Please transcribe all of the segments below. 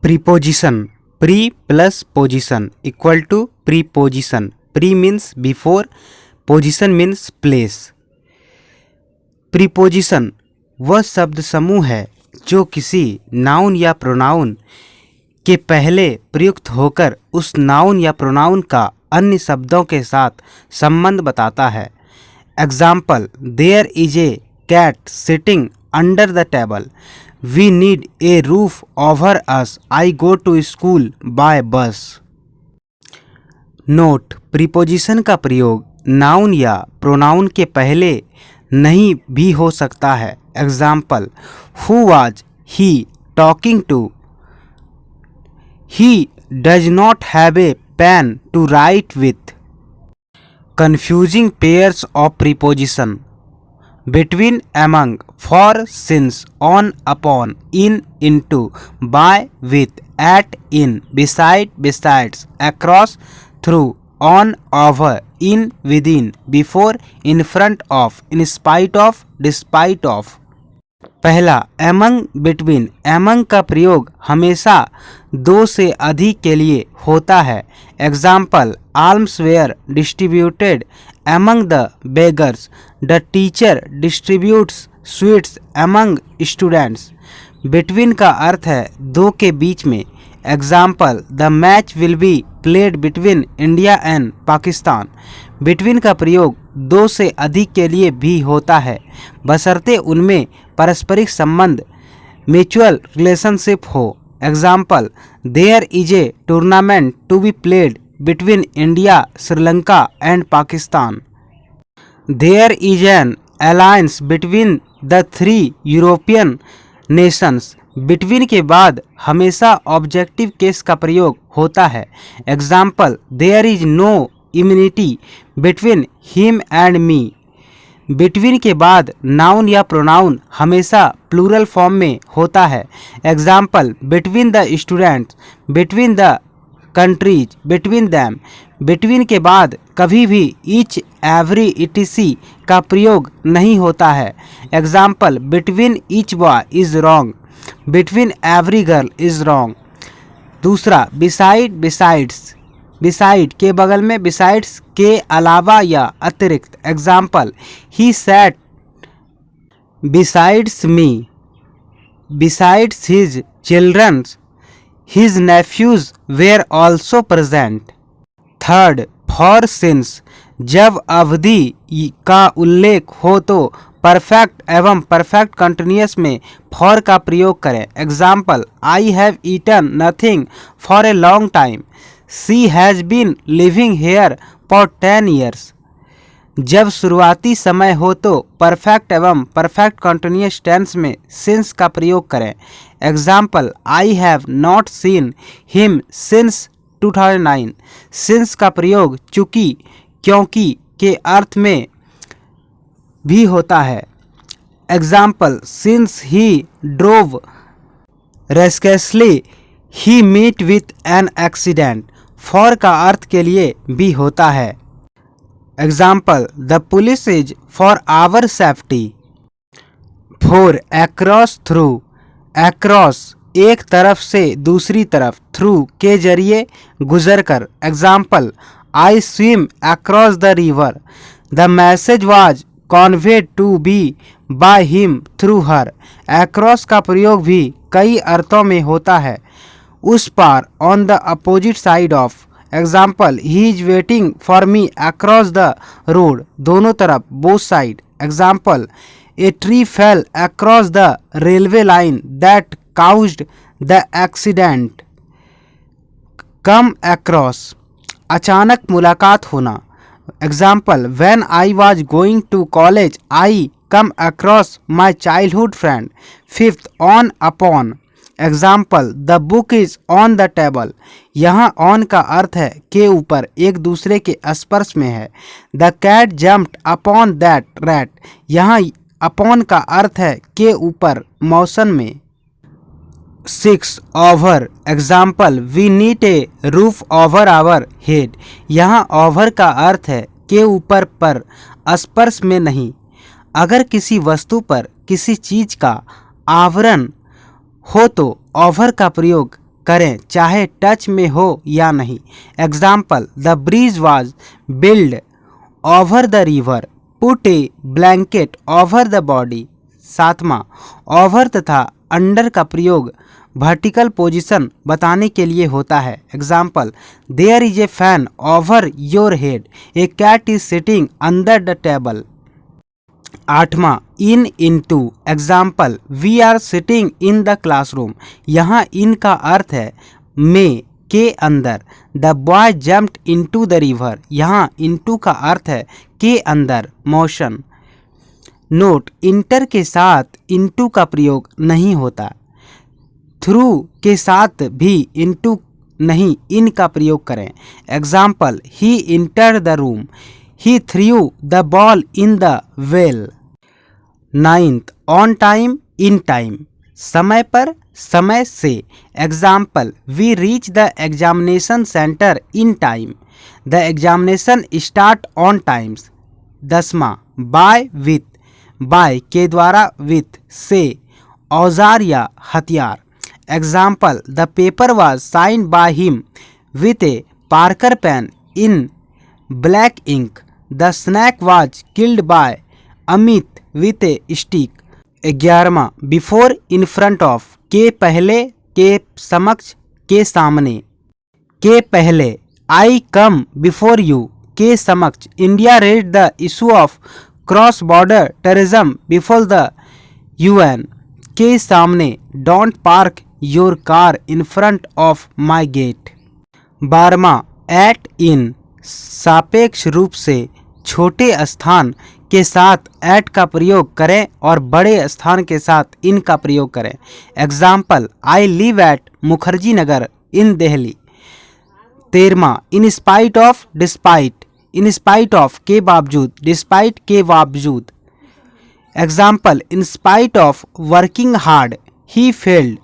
Preposition, pre plus position equal to preposition. Pre means before, position means place. Preposition वह शब्द समूह है जो किसी नाउन या प्रोनाउन के पहले प्रयुक्त होकर उस नाउन या प्रोनाउन का अन्य शब्दों के साथ संबंध बताता है। Example, there is a cat sitting under the table. We need a roof over us. I go to school by bus. Note, preposition का प्रयोग नाउन या प्रोनाउन के पहले नहीं भी हो सकता है। Example, who was he talking to. He does not have a pen to write with. Confusing pairs of preposition between, among, for, since, on, upon, in, into, by, with, at, in, beside, besides, across, through, on, over, in, within, before, in front of, in spite of, despite of। पहला, among, between। among का प्रयोग हमेशा दो से अधिक के लिए होता है। Example, alms were distributed among the beggars। The teacher distributes sweets among students। between का अर्थ है दो के बीच में। Example, the match will be played between India and Pakistan। between का प्रयोग दो से अधिक के लिए भी होता है बशर्ते उनमें पारस्परिक संबंध, म्यूचुअल रिलेशनशिप हो। Example, there is a tournament to be played between India, Sri Lanka and Pakistan। There is an alliance between the three European nations। between के बाद हमेशा ऑब्जेक्टिव केस का प्रयोग होता है। Example, there is no immunity between him and me। between के बाद noun या प्रोनाउन हमेशा प्लूरल फॉर्म में होता है। Example, between the students, between the countries, between them. Between के बाद कभी भी ईच, एवरी, इटीसी का प्रयोग नहीं होता है। Example, between each boy is wrong. Between every girl is wrong. दूसरा, बिसाइड, बिसाइड्स। बिसाइड के बगल में बिसाइड्स के अलावा या अतिरिक्त। Example, he sat besides me. Besides his childrens, his nephews were also present। Third, for since। जब अवधि का उल्लेख हो तो परफेक्ट एवं परफेक्ट कंटिन्यूअस में for का प्रयोग करें। Example, I have eaten nothing for a long time। She has been living here for 10 years। जब शुरुआती समय हो तो परफेक्ट एवं परफेक्ट कंटिन्यूअस टेंस में सिंस का प्रयोग करें। Example, I have not seen him since 2009। Since का प्रयोग चूंकि, क्योंकि के अर्थ में भी होता है। Example, since he drove recklessly he meet with an accident. For का अर्थ के लिए भी होता है। Example, the police is for our safety. For, across, through. Across एक तरफ से दूसरी तरफ, थ्रू के जरिए गुजर कर। Example, I swim across the river. The message was conveyed to be by him through her. Across का प्रयोग भी कई अर्थों में होता है। उस पार, on the opposite side of. Example, he is waiting for me across the road. दोनों तरफ, both side. Example, a tree fell across the railway line that caused the accident. Come across, अचानक मुलाकात होना। Example, when I was going to college I come across my childhood friend. Fifth, on, upon. Example, the book is on the table. यहाँ on का अर्थ है के ऊपर, एक दूसरे के स्पर्श में है। The cat jumped upon that rat. यहाँ अपॉन का अर्थ है के ऊपर, मौसम में। 6, over. Example, we need a roof over our head. यहाँ ओवर का अर्थ है के ऊपर, पर स्पर्श में नहीं। अगर किसी वस्तु पर किसी चीज का आवरण हो तो ओवर का प्रयोग करें चाहे टच में हो या नहीं। Example, the bridge was build over the river, put a blanket over the body. सातवां, ओवर तथा अंडर का प्रयोग वर्टिकल पोजीशन बताने के लिए होता है। Example, there is a fan over your head, a cat is sitting under the table. आठवां, in into. Example, we are sitting in the classroom. यहाँ इन का अर्थ है में, के अंदर। The boy jumped into the river, यहाँ into का अर्थ है के अंदर, मोशन। नोट, इंटर के साथ इनटू का प्रयोग नहीं होता। थ्रू के साथ भी इनटू नहीं, इन का प्रयोग करें। Example, he enter the room, he through the ball in the well. Ninth, on time, in time, समय पर, समय से। Example, we reach the examination centre in time, the examination start on times. 10वां, by with, by के द्वारा, with से, औजार या हथियार। Example, the paper was signed by him with a Parker pen in black ink, the snake was killed by Amit with A stick. 11वां, before, in front of, के पहले, के समक्ष, के सामने। के पहले, आई कम बिफोर यू, के समक्ष, India raise the issue of cross border terrorism before the UN, के सामने, don't park your car in front of my gate. 12वां, एट, इन, सापेक्ष रूप से छोटे स्थान के साथ एट का प्रयोग करें और बड़े स्थान के साथ इन का प्रयोग करें। Example, I live at Mukherjee Nagar in Delhi. 13वां, in spite of, despite, in spite of के बावजूद, डिस्पाइट के बावजूद। Example, in spite of working hard he failed.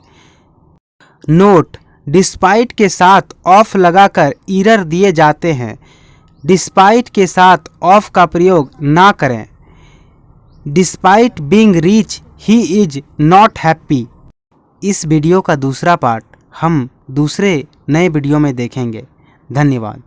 Note, despite के साथ ऑफ लगाकर एरर दिए जाते हैं। डिस्पाइट के साथ ऑफ का प्रयोग ना करें। Despite being rich he is not happy. इस वीडियो का दूसरा पार्ट हम दूसरे नए वीडियो में देखेंगे। धन्यवाद।